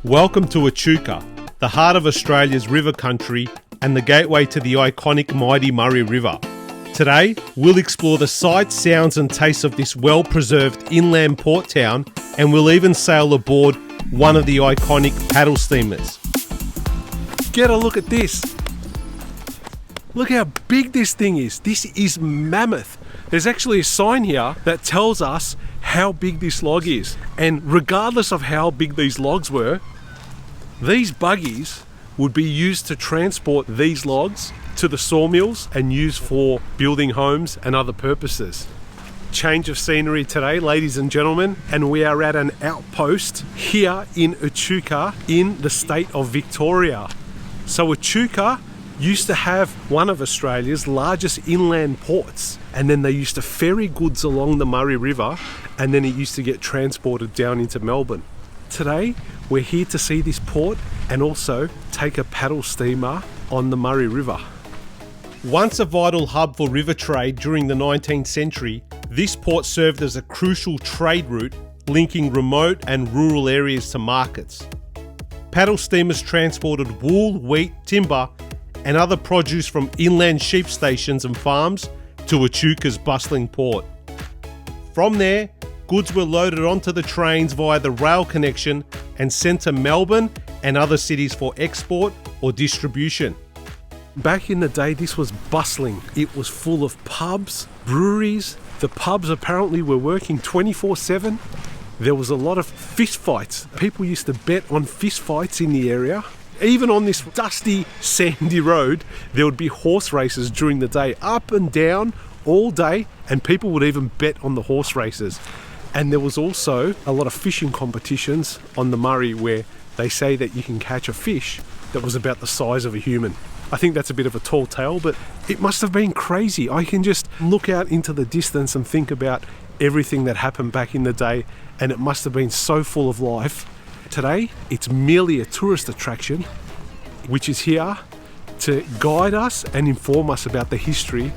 Welcome to Echuca, the heart of Australia's river country and the gateway to the iconic mighty Murray River. Today, we'll explore the sights, sounds and tastes of this well-preserved inland port town, and we'll even sail aboard one of the iconic paddle steamers. Get a look at this. Look how big this thing is. This is mammoth. There's actually a sign here that tells us how big this log is. And regardless of how big these logs were, these buggies would be used to transport these logs to the sawmills and used for building homes and other purposes. Change of scenery today, ladies and gentlemen, and we are at an outpost here in Echuca in the state of Victoria. So Echuca used to have one of Australia's largest inland ports, and then they used to ferry goods along the Murray River, and then it used to get transported down into Melbourne. Today we're here to see this port and also take a paddle steamer on the Murray River. Once a vital hub for river trade during the 19th century, this port served as a crucial trade route linking remote and rural areas to markets. Paddle steamers transported wool, wheat, timber and other produce from inland sheep stations and farms to Echuca's bustling port. From there, goods were loaded onto the trains via the rail connection and sent to Melbourne and other cities for export or distribution. Back in the day, this was bustling. It was full of pubs, breweries. The pubs apparently were working 24/7. There was a lot of fist fights. People used to bet on fist fights in the area. Even on this dusty, sandy road, there would be horse races during the day, up and down all day, and people would even bet on the horse races. And there was also a lot of fishing competitions on the Murray where they say that you can catch a fish that was about the size of a human. I think that's a bit of a tall tale, but it must have been crazy. I can just look out into the distance and think about everything that happened back in the day, and it must have been so full of life. Today, it's merely a tourist attraction, which is here to guide us and inform us about the history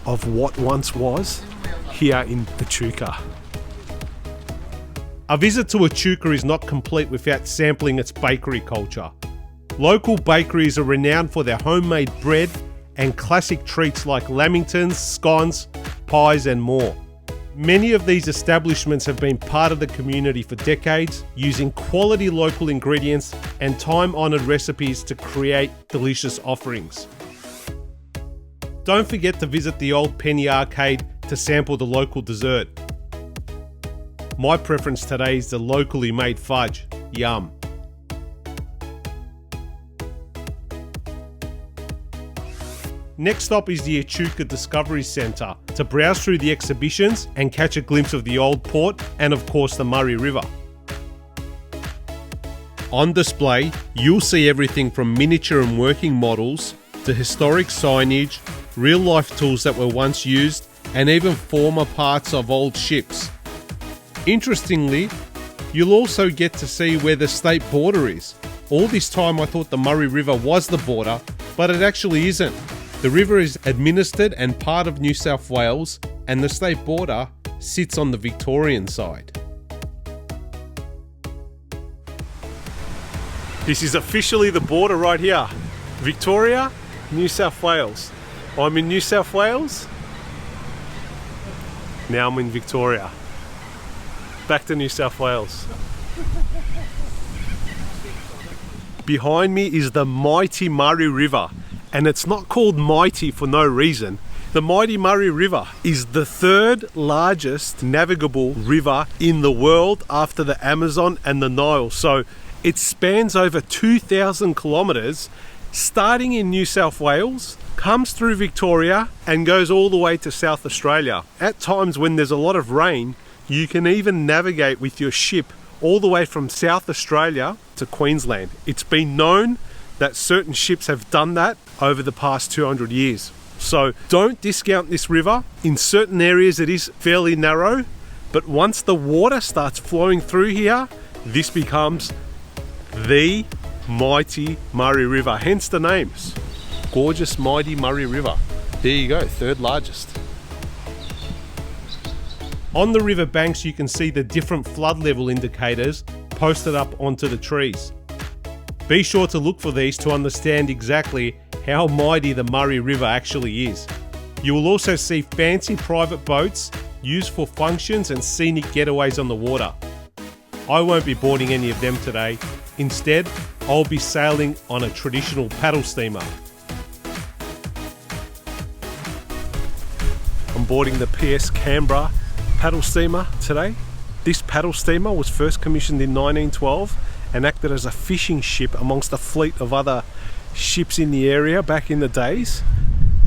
of what once was here in Echuca. A visit to Echuca is not complete without sampling its bakery culture. Local bakeries are renowned for their homemade bread and classic treats like lamingtons, scones, pies and more. Many of these establishments have been part of the community for decades, using quality local ingredients and time-honoured recipes to create delicious offerings. Don't forget to visit the old Penny Arcade to sample the local dessert. My preference today is the locally made fudge. Yum. Next up is the Echuca Discovery Centre to browse through the exhibitions and catch a glimpse of the old port and of course the Murray River. On display, you'll see everything from miniature and working models to historic signage, real-life tools that were once used, and even former parts of old ships. Interestingly, you'll also get to see where the state border is. All this time I thought the Murray River was the border, but it actually isn't. The river is administered and part of New South Wales, and the state border sits on the Victorian side. This is officially the border right here. Victoria, New South Wales. I'm in New South Wales. Now I'm in Victoria. Back to New South Wales. Behind me is the mighty Murray River. And it's not called mighty for no reason. The mighty Murray River is the third largest navigable river in the world after the Amazon and the Nile. So it spans over 2,000 kilometres, starting in New South Wales, comes through Victoria and goes all the way to South Australia. At times when there's a lot of rain, you can even navigate with your ship all the way from South Australia to Queensland. It's been known that certain ships have done that over the past 200 years. So don't discount this river. In certain areas it is fairly narrow, but once the water starts flowing through here, this becomes the mighty Murray River, hence the names. Gorgeous mighty Murray River. There you go, third largest. On the river banks you can see the different flood level indicators posted up onto the trees. Be sure to look for these to understand exactly how mighty the Murray River actually is. You will also see fancy private boats used for functions and scenic getaways on the water. I won't be boarding any of them today. Instead, I'll be sailing on a traditional paddle steamer. I'm boarding the PS Canberra paddle steamer today. This paddle steamer was first commissioned in 1912 and acted as a fishing ship amongst a fleet of other ships in the area back in the days.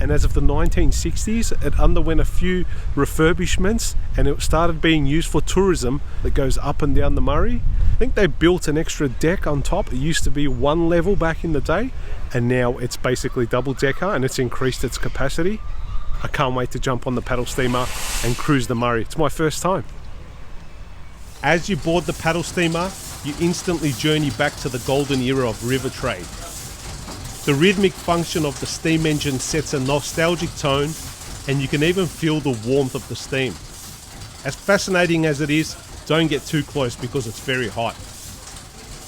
And as of the 1960s, it underwent a few refurbishments and it started being used for tourism that goes up and down the Murray. I think they built an extra deck on top. It used to be one level back in the day, and now it's basically double decker and it's increased its capacity. I can't wait to jump on the paddle steamer and cruise the Murray. It's my first time. As you board the paddle steamer, you instantly journey back to the golden era of river trade. The rhythmic function of the steam engine sets a nostalgic tone, and you can even feel the warmth of the steam. As fascinating as it is, don't get too close because it's very hot.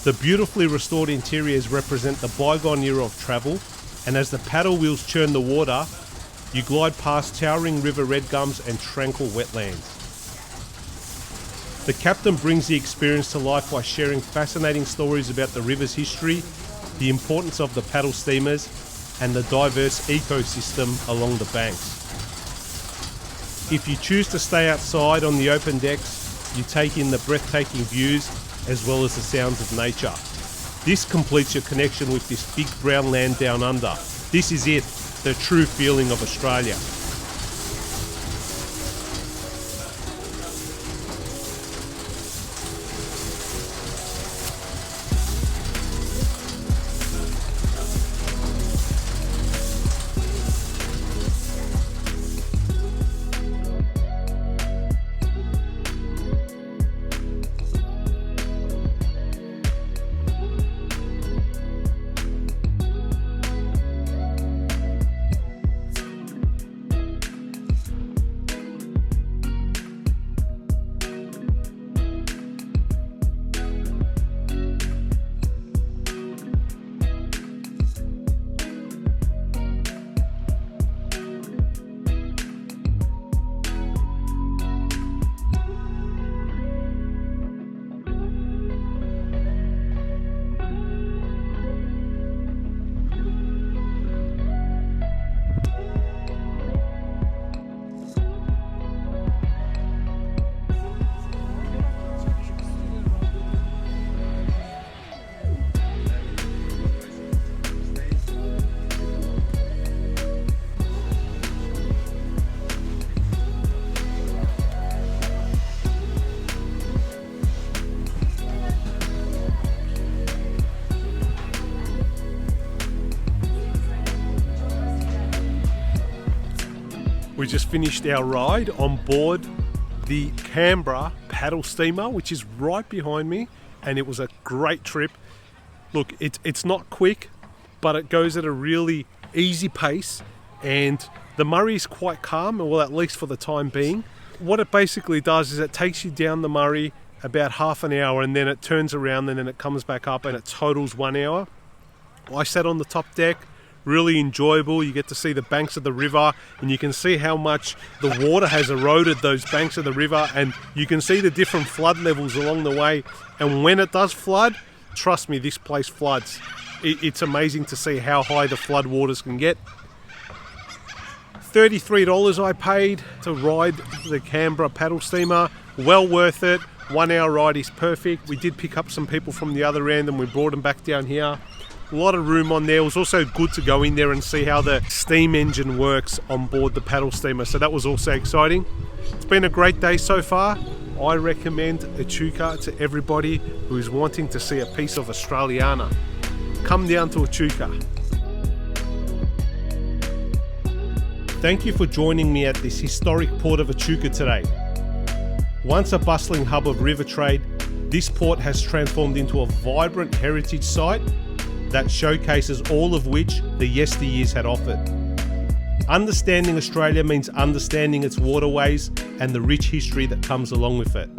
The beautifully restored interiors represent the bygone era of travel, and as the paddle wheels churn the water, you glide past towering river red gums and tranquil wetlands. The captain brings the experience to life by sharing fascinating stories about the river's history, the importance of the paddle steamers, and the diverse ecosystem along the banks. If you choose to stay outside on the open decks, you take in the breathtaking views as well as the sounds of nature. This completes your connection with this big brown land down under. This is it, the true feeling of Australia. We just finished our ride on board the Canberra paddle steamer, which is right behind me, and it was a great trip. Look, it's not quick, but it goes at a really easy pace, and the Murray is quite calm, well, at least for the time being. What it basically does is it takes you down the Murray about half an hour, and then it turns around and then it comes back up and it totals 1 hour. I sat on the top deck. Really enjoyable. You get to see the banks of the river, and you can see how much the water has eroded those banks of the river, and you can see the different flood levels along the way. And when it does flood, trust me, this place floods. It's amazing to see how high the flood waters can get. $33 I paid to ride the Canberra paddle steamer. Well worth it. 1 hour ride is perfect. We did pick up some people from the other end and we brought them back down here. A lot of room on there. It was also good to go in there and see how the steam engine works on board the paddle steamer, so that was also exciting. It's been a great day so far. I recommend Echuca to everybody who is wanting to see a piece of Australiana. Come down to Echuca. Thank you for joining me at this historic Port of Echuca today. Once a bustling hub of river trade, this port has transformed into a vibrant heritage site that showcases all of which the yesteryears had offered. Understanding Australia means understanding its waterways and the rich history that comes along with it.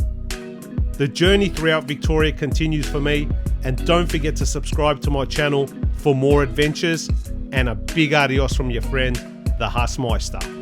The journey throughout Victoria continues for me, And don't forget to subscribe to my channel for more adventures, and a big adios from your friend, the Hassmeister.